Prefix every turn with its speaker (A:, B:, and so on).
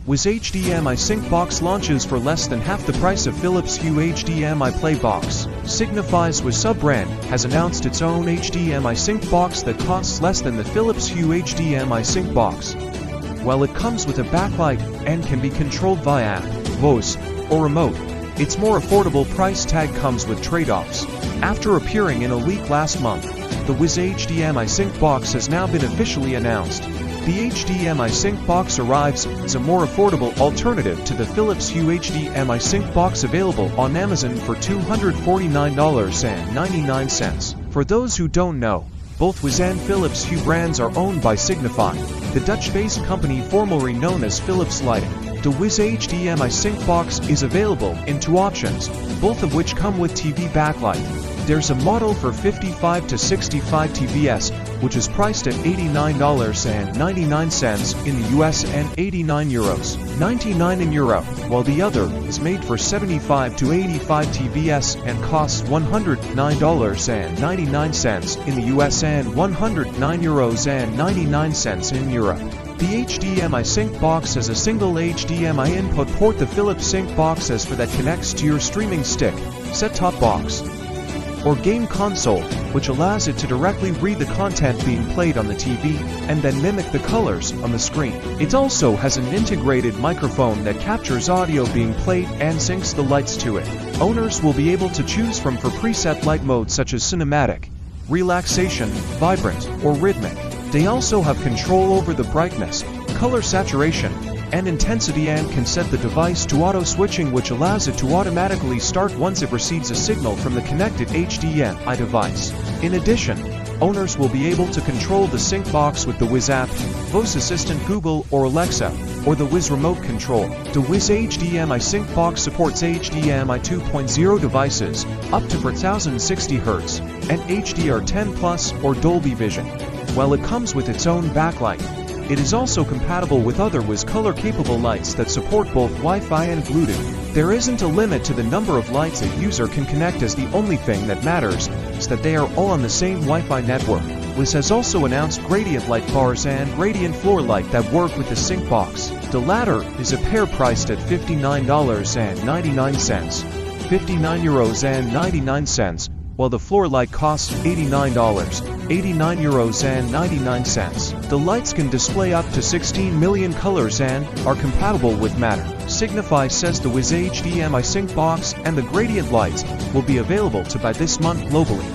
A: WiZ HDMI Sync Box launches for less than half the price of Philips Hue HDMI Play Box. Signify's WiZ sub-brand has announced its own HDMI Sync Box that costs less than the Philips Hue HDMI Sync Box. While it comes with a backlight and can be controlled via app, voice, or remote, its more affordable price tag comes with trade-offs. After appearing in a leak last month, the WiZ HDMI Sync Box has now been officially announced. The HDMI Sync Box arrives as a more affordable alternative to the Philips Hue HDMI Sync Box available on Amazon for $249.99. For those who don't know, both WiZ and Philips Hue brands are owned by Signify, the Dutch-based company formerly known as Philips Lighting. The WiZ HDMI Sync Box is available in two options, both of which come with TV backlight. There's a model for 55 to 65 TVS, which is priced at $89.99 in the US and €89.99 in Europe, while the other is made for 75 to 85 TVS and costs $109.99 in the US and €109.99 in Europe. The HDMI Sync Box has a single HDMI input port. The Philips Sync Box has for that connects to your streaming stick, set-top box, or game console, which allows it to directly read the content being played on the TV and then mimic the colors on the screen. It also has an integrated microphone that captures audio being played and syncs the lights to it. Owners will be able to choose from for preset light modes such as cinematic, relaxation, vibrant, or rhythmic. They also have control over the brightness, color saturation, and intensity, and can set the device to auto switching, which allows it to automatically start once it receives a signal from the connected HDMI device. In addition, owners will be able to control the Sync Box with the WiZ app, voice assistant Google or Alexa, or the WiZ remote control. The WiZ HDMI Sync Box supports HDMI 2.0 devices up to 4060 Hz and HDR10+ or Dolby Vision. While it comes with its own backlight, it is also compatible with other WiZ color-capable lights that support both Wi-Fi and Bluetooth. There isn't a limit to the number of lights a user can connect, as the only thing that matters is that they are all on the same Wi-Fi network. WiZ has also announced gradient light bars and gradient floor light that work with the Sync Box. The latter is a pair priced at $59.99, €59.99, while the floor light costs €89.99. The lights can display up to 16 million colors and are compatible with Matter. Signify says the WiZ HDMI Sync Box and the gradient lights will be available to buy this month globally.